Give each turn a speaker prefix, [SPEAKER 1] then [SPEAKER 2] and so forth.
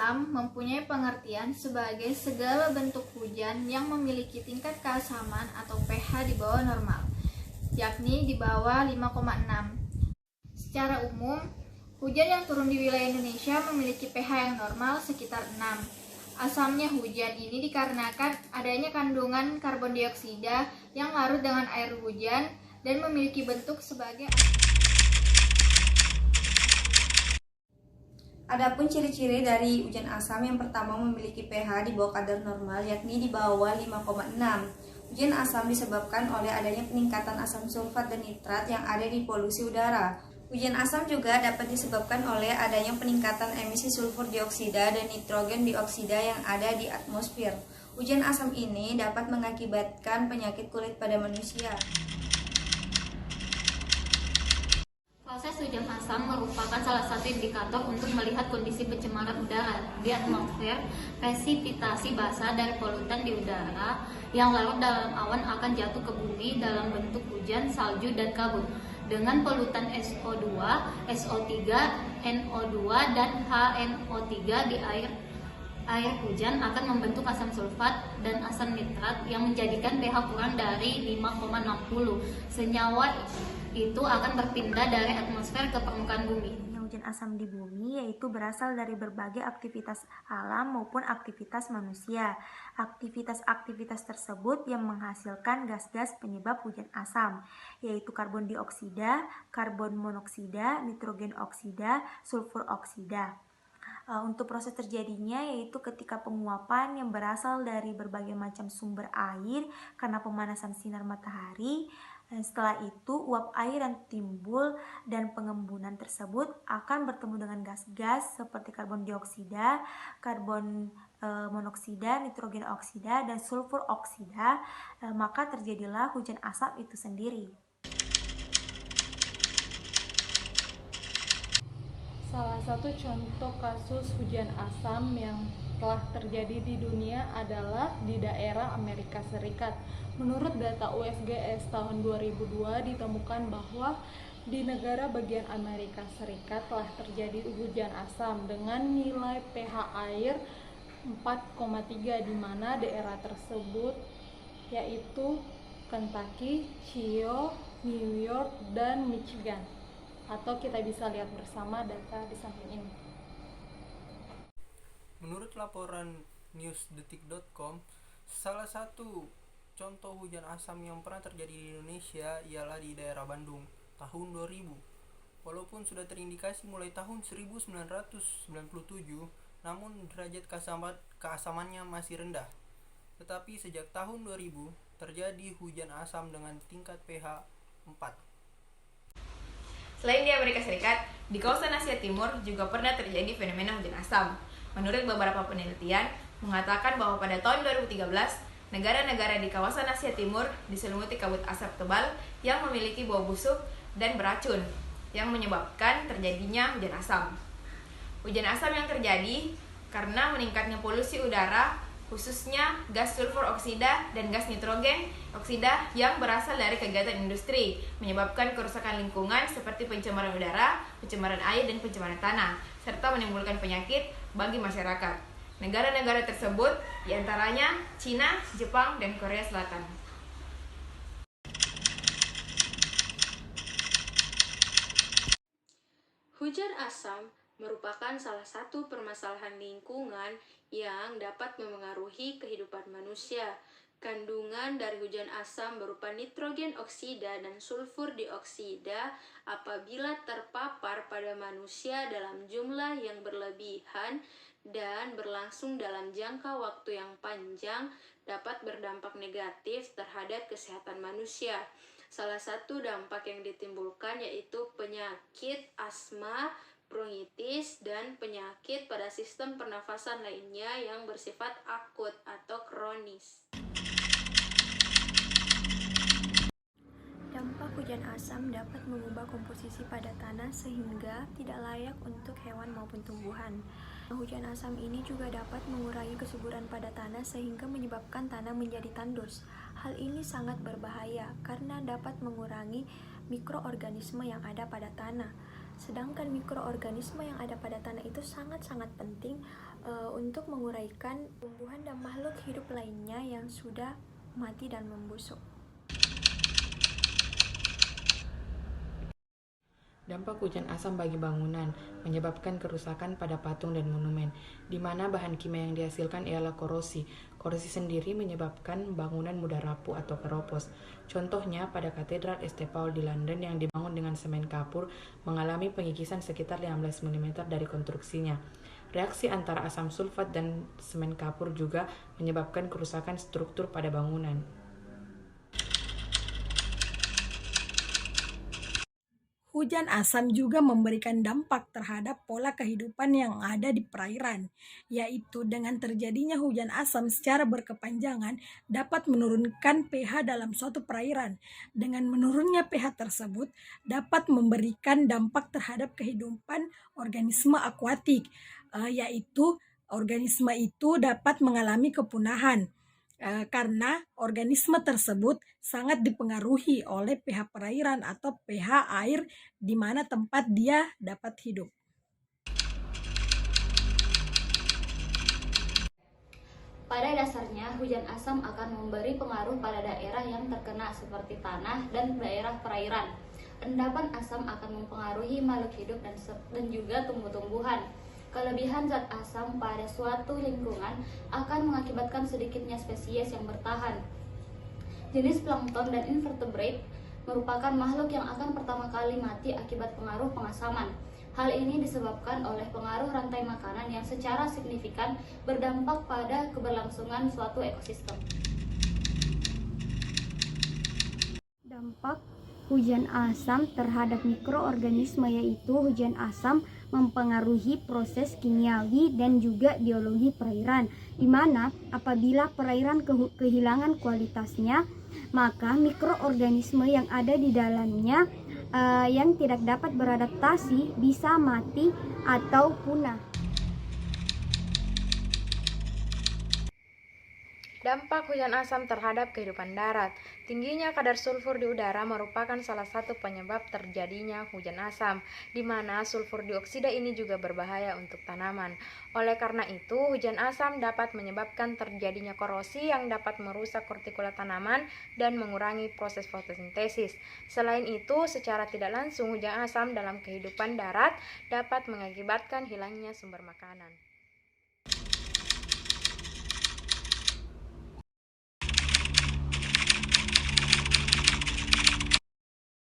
[SPEAKER 1] asam mempunyai pengertian sebagai segala bentuk hujan yang memiliki tingkat keasaman atau pH di bawah normal, yakni di bawah 5,6. Secara umum, hujan yang turun di wilayah Indonesia memiliki pH yang normal sekitar 6. Asamnya hujan ini dikarenakan adanya kandungan karbon dioksida yang larut dengan air hujan dan memiliki bentuk sebagai
[SPEAKER 2] Adapun ciri-ciri dari hujan asam, yang pertama memiliki pH di bawah kadar normal, yakni di bawah 5,6. Hujan asam disebabkan oleh adanya peningkatan asam sulfat dan nitrat yang ada di polusi udara. Hujan asam juga dapat disebabkan oleh adanya peningkatan emisi sulfur dioksida dan nitrogen dioksida yang ada di atmosfer. Hujan asam ini dapat mengakibatkan penyakit kulit pada manusia.
[SPEAKER 3] Proses hujan asam merupakan salah satu indikator untuk melihat kondisi pencemaran udara di atmosfer. Presipitasi basah dari polutan di udara yang larut dalam awan akan jatuh ke bumi dalam bentuk hujan, salju, dan kabut. Dengan polutan SO2, SO3, NO2, dan HNO3 di air hujan akan membentuk asam sulfat dan asam nitrat yang menjadikan pH kurang dari 5,60. Senyawa itu akan berpindah dari atmosfer ke permukaan bumi.
[SPEAKER 4] Hujan asam di bumi yaitu berasal dari berbagai aktivitas alam maupun aktivitas manusia. Aktivitas-aktivitas tersebut yang menghasilkan gas-gas penyebab hujan asam, yaitu karbon dioksida, karbon monoksida, nitrogen oksida, sulfur oksida. Untuk proses terjadinya yaitu ketika penguapan yang berasal dari berbagai macam sumber air karena pemanasan sinar matahari. Setelah itu uap air yang timbul dan pengembunan tersebut akan bertemu dengan gas-gas seperti karbon dioksida, karbon monoksida, nitrogen oksida, dan sulfur oksida, maka terjadilah hujan asap itu sendiri.
[SPEAKER 5] Salah satu contoh kasus hujan asam yang telah terjadi di dunia adalah di daerah Amerika Serikat. Menurut data USGS tahun 2002 ditemukan bahwa di negara bagian Amerika Serikat telah terjadi hujan asam dengan nilai pH air 4,3 di mana daerah tersebut yaitu Kentucky, Ohio, New York, dan Michigan. Atau kita bisa lihat bersama data di samping ini.
[SPEAKER 6] Menurut laporan newsdetik.com, salah satu contoh hujan asam yang pernah terjadi di Indonesia ialah di daerah Bandung tahun 2000. Walaupun sudah terindikasi mulai tahun 1997, namun derajat keasamannya masih rendah. Tetapi sejak tahun 2000 terjadi hujan asam dengan tingkat pH 4.
[SPEAKER 7] Selain di Amerika Serikat, di kawasan Asia Timur juga pernah terjadi fenomena hujan asam. Menurut beberapa penelitian, mengatakan bahwa pada tahun 2013, negara-negara di kawasan Asia Timur diselimuti kabut asap tebal yang memiliki bau busuk dan beracun, yang menyebabkan terjadinya hujan asam. Hujan asam yang terjadi karena meningkatnya polusi udara, khususnya gas sulfur oksida dan gas nitrogen oksida yang berasal dari kegiatan industri, menyebabkan kerusakan lingkungan seperti pencemaran udara, pencemaran air, dan pencemaran tanah, serta menimbulkan penyakit bagi masyarakat. Negara-negara tersebut diantaranya Cina, Jepang, dan Korea Selatan.
[SPEAKER 8] Hujan asam merupakan salah satu permasalahan lingkungan yang dapat memengaruhi kehidupan manusia. Kandungan dari hujan asam berupa nitrogen oksida dan sulfur dioksida apabila terpapar pada manusia dalam jumlah yang berlebihan dan berlangsung dalam jangka waktu yang panjang dapat berdampak negatif terhadap kesehatan manusia. Salah satu dampak yang ditimbulkan yaitu penyakit asma, bronkitis, dan penyakit pada sistem pernafasan lainnya yang bersifat akut atau kronis.
[SPEAKER 4] Dampak hujan asam dapat mengubah komposisi pada tanah sehingga tidak layak untuk hewan maupun tumbuhan. Hujan asam ini juga dapat mengurangi kesuburan pada tanah sehingga menyebabkan tanah menjadi tandus. Hal ini sangat berbahaya karena dapat mengurangi mikroorganisme yang ada pada tanah. Sedangkan mikroorganisme yang ada pada tanah itu sangat-sangat penting untuk menguraikan tumbuhan dan makhluk hidup lainnya yang sudah mati dan membusuk.
[SPEAKER 9] Dampak hujan asam bagi bangunan menyebabkan kerusakan pada patung dan monumen, di mana bahan kimia yang dihasilkan ialah korosi. Korosi sendiri menyebabkan bangunan mudah rapuh atau keropos. Contohnya pada Katedral St. Paul di London yang dibangun dengan semen kapur mengalami pengikisan sekitar 15 mm dari konstruksinya. Reaksi antara asam sulfat dan semen kapur juga menyebabkan kerusakan struktur pada bangunan.
[SPEAKER 10] Hujan asam juga memberikan dampak terhadap pola kehidupan yang ada di perairan, yaitu dengan terjadinya hujan asam secara berkepanjangan dapat menurunkan pH dalam suatu perairan. Dengan menurunnya pH tersebut dapat memberikan dampak terhadap kehidupan organisme akuatik, yaitu organisme itu dapat mengalami kepunahan. Karena organisme tersebut sangat dipengaruhi oleh pH perairan atau pH air di mana tempat dia dapat hidup.
[SPEAKER 3] Pada dasarnya, hujan asam akan memberi pengaruh pada daerah yang terkena seperti tanah dan daerah perairan. Endapan asam akan mempengaruhi makhluk hidup dan juga tumbuh-tumbuhan. Kelebihan zat asam pada suatu lingkungan akan mengakibatkan sedikitnya spesies yang bertahan. Jenis plankton dan invertebrate merupakan makhluk yang akan pertama kali mati akibat pengaruh pengasaman. Hal ini disebabkan oleh pengaruh rantai makanan yang secara signifikan berdampak pada keberlangsungan suatu ekosistem.
[SPEAKER 11] Dampak hujan asam terhadap mikroorganisme yaitu hujan asam mempengaruhi proses kimiawi dan juga biologi perairan, di mana apabila perairan kehilangan kualitasnya, maka mikroorganisme yang ada di dalamnya yang tidak dapat beradaptasi bisa mati atau punah.
[SPEAKER 12] Dampak hujan asam terhadap kehidupan darat. Tingginya kadar sulfur di udara merupakan salah satu penyebab terjadinya hujan asam, di mana sulfur dioksida ini juga berbahaya untuk tanaman. Oleh karena itu, hujan asam dapat menyebabkan terjadinya korosi yang dapat merusak kortikula tanaman dan mengurangi proses fotosintesis. Selain itu, secara tidak langsung hujan asam dalam kehidupan darat dapat mengakibatkan hilangnya sumber makanan.